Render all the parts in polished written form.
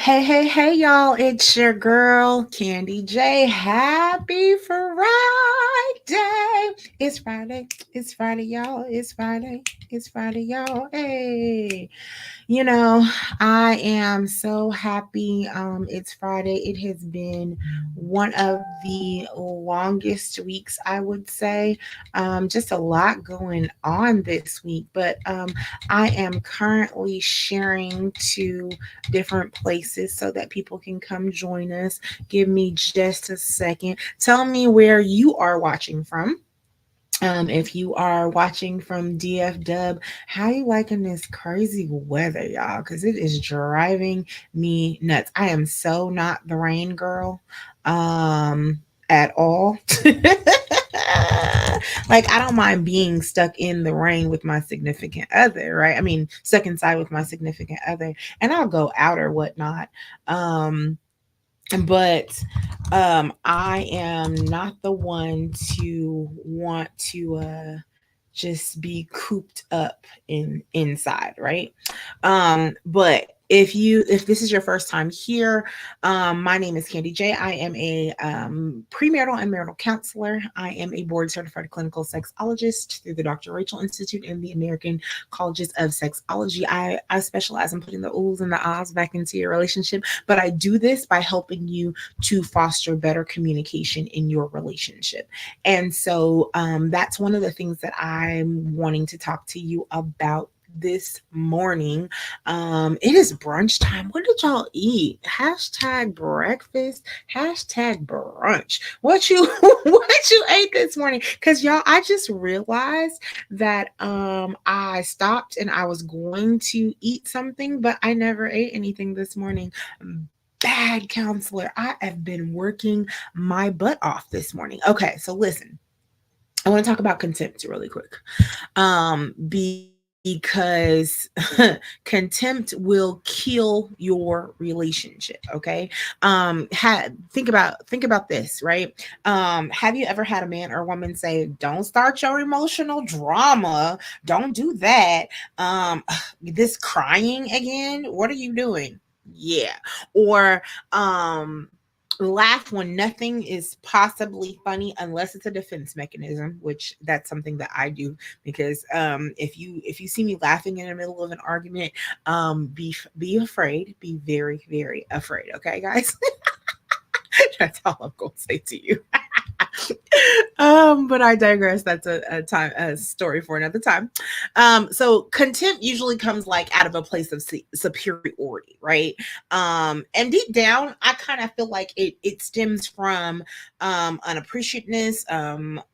Hey, y'all. It's your girl, Candy J. Happy Friday. It's Friday. It's Friday, y'all. It's Friday. It's Friday, y'all. Hey. You know, I am so happy. It's Friday. It has been one of the longest weeks, I would say. Just a lot going on this week, but I am currently sharing to different places so that people can come join us. Give me just a second. Tell me where you are watching from. If you are watching from DF Dub, how you liking this crazy weather, y'all? Because it is driving me nuts. I am so not the rain girl, at all. Like I don't mind being stuck in the rain with my significant other, right? I mean, stuck inside with my significant other, and I'll go out or whatnot. Um, but I am not the one to want to just be cooped up inside, right? But if this is your first time here, my name is Candy J. I am a premarital and marital counselor. I am a board certified clinical sexologist through the Dr. Rachel Institute and the American Colleges of Sexology. I specialize in putting the oohs and the ahs back into your relationship, but I do this by helping you to foster better communication in your relationship. And so that's one of the things that I'm wanting to talk to you about this morning. It is brunch time. What did y'all eat? Hashtag breakfast, hashtag brunch. What you what you ate this morning? Because y'all, I just realized that I stopped and I was going to eat something, but I never ate anything this morning. Bad counselor. I have been working my butt off this morning. Okay, so listen. I want to talk about contempt really quick. Because contempt will kill your relationship, okay? Think about this, right? Have you ever had a man or woman say, "Don't start your emotional drama. Don't do that. Um this crying again? What are you doing?" Yeah. Or laugh when nothing is possibly funny unless it's a defense mechanism, which that's something that I do because if you see me laughing in the middle of an argument, be afraid, be very afraid, okay guys. That's all I'm gonna say to you. But I digress. That's a story for another time. So contempt usually comes like out of a place of superiority, right? And deep down, I kind of feel like it stems from unappreciativeness,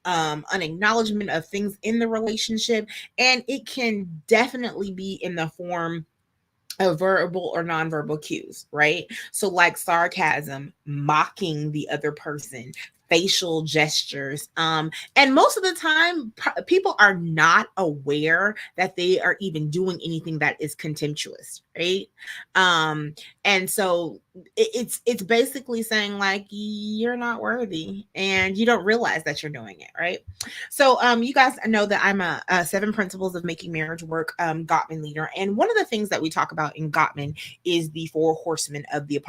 an acknowledgement of things in the relationship, and it can definitely be in the form of verbal or nonverbal cues, right? So, like sarcasm, mocking the other person, facial gestures. And most of the time, people are not aware that they are even doing anything that is contemptuous, right? Um, and so it's basically saying like you're not worthy and you don't realize that you're doing it, right? So you guys know that I'm a seven principles of making marriage work Gottman leader, and one of the things that we talk about in Gottman is the four horsemen of the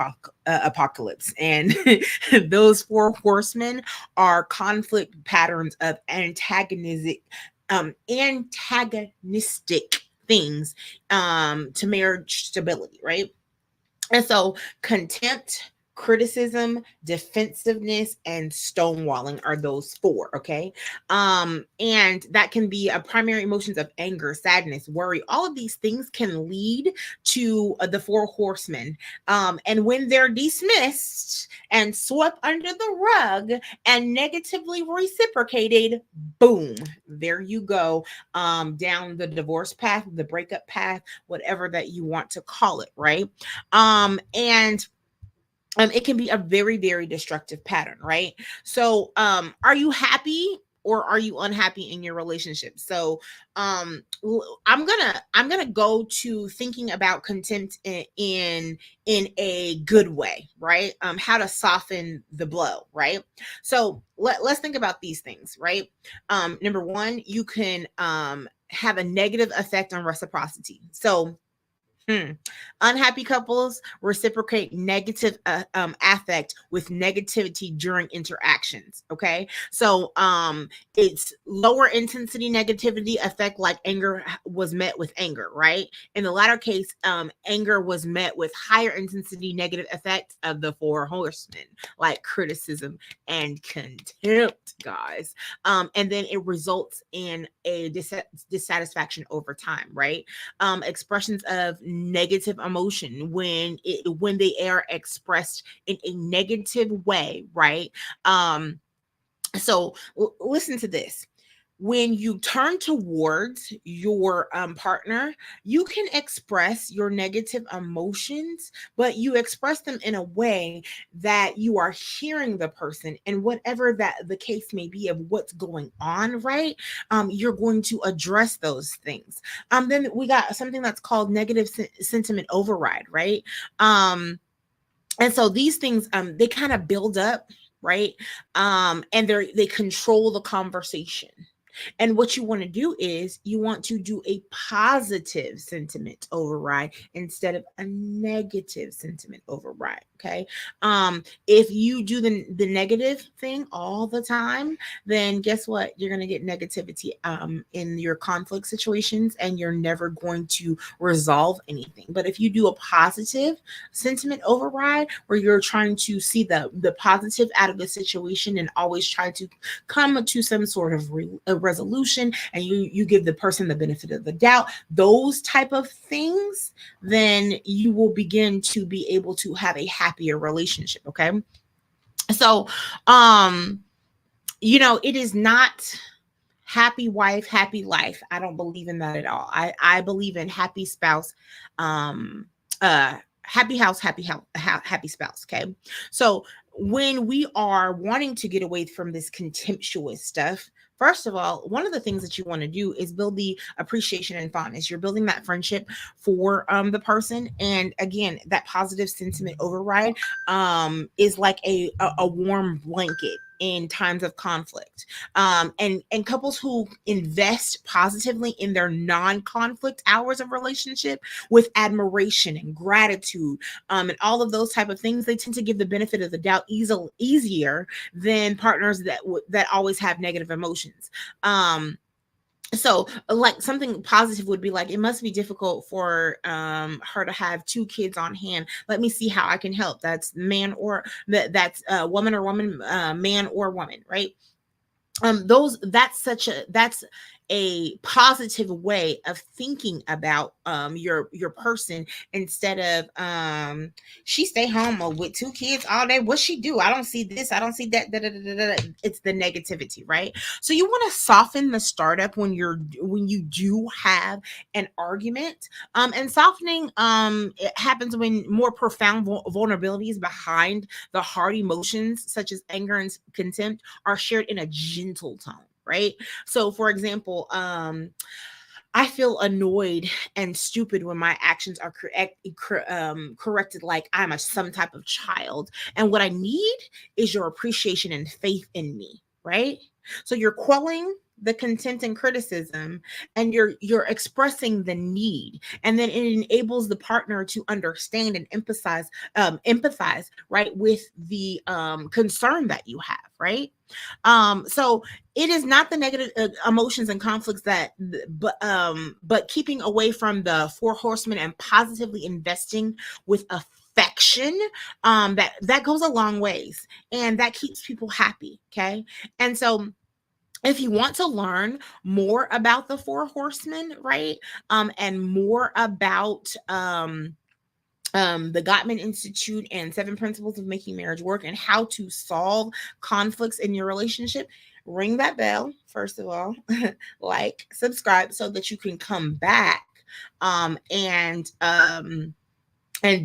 apocalypse, and those four horsemen are conflict patterns of antagonistic things to marriage stability, right? And so contempt, criticism, defensiveness, and stonewalling are those four, okay? And that can be a primary emotions of anger, sadness, worry. All of these things can lead to the four horsemen. And when they're dismissed and swept under the rug and negatively reciprocated, boom, there you go. Down the divorce path, the breakup path, whatever that you want to call it, right? And it can be a very destructive pattern, right? So are you happy or are you unhappy in your relationship? So I'm gonna go to thinking about contempt in a good way, right? How to soften the blow, right? So let's think about these things, right? Number one, you can have a negative effect on reciprocity. So Hmm. Unhappy couples reciprocate negative affect with negativity during interactions. Okay, so it's lower intensity negativity affect, like anger was met with anger, right? In the latter case, anger was met with higher intensity negative effects of the four horsemen, like criticism and contempt, guys. And then it results in a dissatisfaction over time, right? Expressions of negative emotion when they are expressed in a negative way, right? Listen to this. When you turn towards your partner, you can express your negative emotions, but you express them in a way that you are hearing the person, and whatever that the case may be of what's going on, right? You're going to address those things. Then we got something that's called negative sentiment override, right? And so these things they kind of build up, right? And they control the conversation. And what you want to do is you want to do a positive sentiment override instead of a negative sentiment override. Okay. If you do the negative thing all the time, then guess what? You're gonna get negativity in your conflict situations, and you're never going to resolve anything. But if you do a positive sentiment override where you're trying to see the positive out of the situation and always try to come to some sort of a resolution, and you give the person the benefit of the doubt, those type of things, then you will begin to be able to have a happier relationship. Okay, so it is not happy wife, happy life. I don't believe in that at all. I believe in happy spouse, happy house, happy spouse. Okay, so when we are wanting to get away from this contemptuous stuff, first of all, one of the things that you want to do is build the appreciation and fondness. You're building that friendship for the person, and again, that positive sentiment override is like a warm blanket in times of conflict. And couples who invest positively in their non-conflict hours of relationship with admiration and gratitude, and all of those type of things, they tend to give the benefit of the doubt easier than partners that always have negative emotions. So like something positive would be like, it must be difficult for her to have two kids on hand. Let me see how I can help. That's man or that's woman or woman, man or woman, right? That's a positive way of thinking about your person, instead of she stay home with two kids all day, what she do, I don't see this, I don't see that, da, da, da, da, da. It's the negativity, right? So you want to soften the startup when you do have an argument. And softening it happens when more profound vulnerabilities behind the hard emotions such as anger and contempt are shared in a gentle tone, right? So for example, I feel annoyed and stupid when my actions are corrected like I'm some type of child. And what I need is your appreciation and faith in me, right? So you're quelling the contempt and criticism, and you're expressing the need, and then it enables the partner to understand and empathize, right, with the concern that you have, right? So it is not the negative emotions and conflicts but keeping away from the four horsemen and positively investing with affection, that goes a long ways, and that keeps people happy. Okay, and so if you want to learn more about the four horsemen, right, and more about the Gottman Institute and 7 principles of making marriage work and how to solve conflicts in your relationship, ring that bell, first of all, like, subscribe so that you can come back and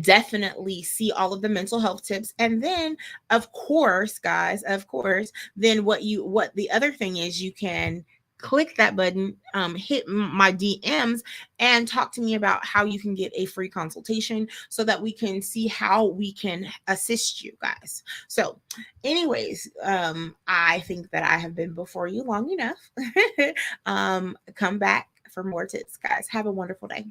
definitely see all of the mental health tips. And then of course, guys, of course, then what the other thing is, you can click that button, hit my DMs and talk to me about how you can get a free consultation so that we can see how we can assist you guys. So anyways, I think that I have been before you long enough. Come back for more tips, guys. Have a wonderful day.